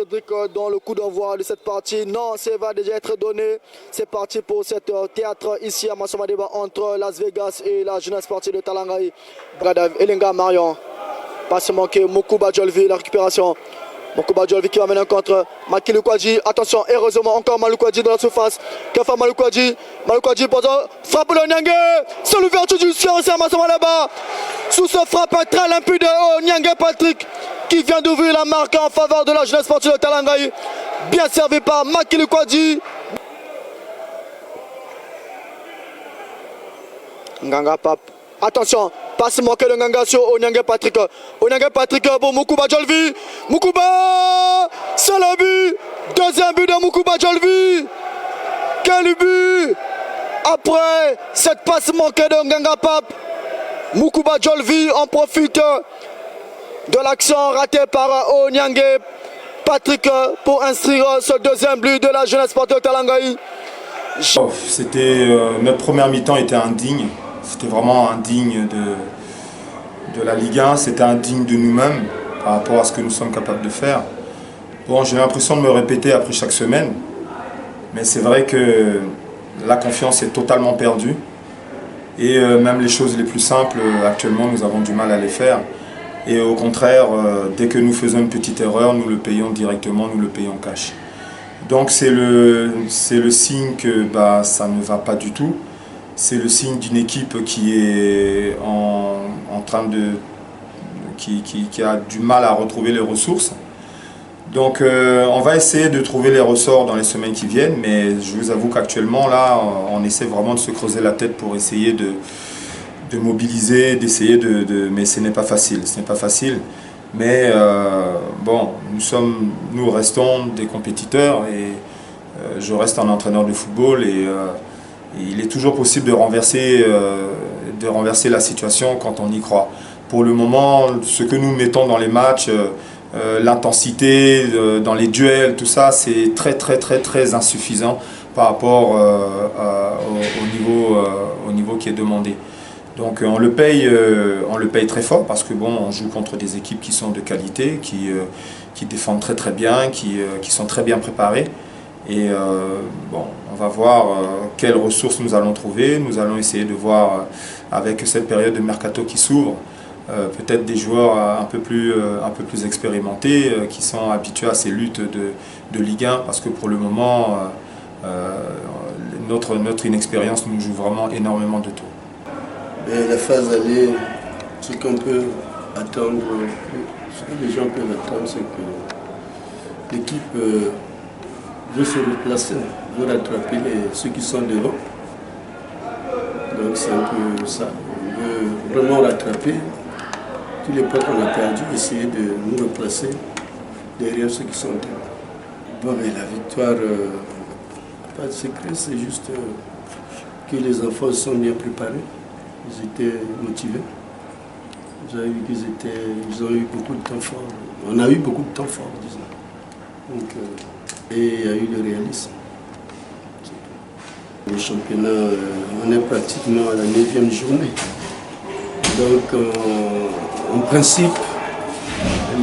Cédric dans le coup d'envoi de cette partie. Non, ça va déjà être donné. C'est parti pour cette théâtre ici à Massamadeba entre Las Vegas et la jeunesse sportive de Talangaï. Bradav, Elenga Marion. Passe manqué, Moukouba Djolvi, la récupération. Moukouba Djolvi qui va mener un contre Maki Loukwadji. Attention, heureusement encore Maloukwadji dans la surface. Qu'a fait Maloukwadji? Maloukwadji frappe le Nyangé. C'est l'ouverture du ciel, c'est à Massamadeba. Sous ce frappe très limpide de Nyangé Patrick qui vient d'ouvrir la marque en faveur de la jeunesse sportive de Talangaï. Bien servi par Maki Loukwadji. Nganga Pape. Attention, passe manqué de Nganga sur Onyangé Patrick. Onyangé Patrick pour Moukouba Djolvi. Moukouba, c'est le but. Deuxième but de Moukouba Djolvi. Quel but! Après cette passe manquée de Nganga Pape, Moukouba Djolvi en profite de l'action ratée par Onyangé Patrick pour inscrire ce deuxième but de la jeunesse sportive de Talangaï. Notre première mi-temps était indigne. C'était vraiment indigne de la Ligue 1, c'était indigne de nous-mêmes par rapport à ce que nous sommes capables de faire. Bon, j'ai l'impression de me répéter après chaque semaine, mais c'est vrai que la confiance est totalement perdue. Et même les choses les plus simples, actuellement, nous avons du mal à les faire. Et au contraire, dès que nous faisons une petite erreur, nous le payons directement, nous le payons cash. Donc c'est le signe que ça ne va pas du tout. C'est le signe d'une équipe qui est en train de... qui a du mal à retrouver les ressources. Donc on va essayer de trouver les ressorts dans les semaines qui viennent, mais je vous avoue qu'actuellement là, on essaie vraiment de se creuser la tête pour essayer de mobiliser, d'essayer mais ce n'est pas facile, ce n'est pas facile. Mais bon, nous restons des compétiteurs et je reste un entraîneur de football et il est toujours possible de renverser la situation quand on y croit. Pour le moment, ce que nous mettons dans les matchs, l'intensité, dans les duels, tout ça, c'est très insuffisant par rapport au niveau qui est demandé. Donc on le paye très fort parce que bon, on joue contre des équipes qui sont de qualité, qui défendent très bien, qui sont très bien préparées. Et bon, on va voir quelles ressources nous allons trouver. Nous allons essayer de voir avec cette période de mercato qui s'ouvre, peut-être des joueurs un peu plus expérimentés qui sont habitués à ces luttes de Ligue 1 parce que pour le moment, notre inexpérience nous joue vraiment énormément de tours. La phase aller, ce qu'on peut attendre, ce que les gens peuvent attendre, c'est que l'équipe veut se replacer, veut rattraper ceux qui sont devant. Donc c'est un peu ça. On veut vraiment rattraper tous les points qu'on a perdus, essayer de nous replacer derrière ceux qui sont devant. Bon, mais la victoire, pas de secret, c'est juste que les enfants sont bien préparés. Ils étaient motivés. Vous avez vu qu'ils ont eu beaucoup de temps fort. On a eu beaucoup de temps fort, disons. Donc, et il y a eu le réalisme. Le championnat, on est pratiquement à la 9e journée. Donc, en principe,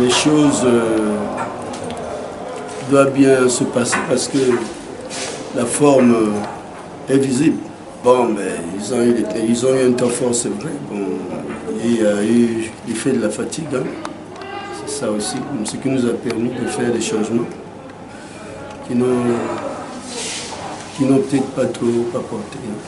les choses doivent bien se passer parce que la forme est visible. Bon, mais ils ont eu un temps fort, c'est vrai. Bon, il y a eu l'effet de la fatigue. Hein. C'est ça aussi, ce qui nous a permis de faire des changements qui n'ont peut-être pas trop apporté. Hein.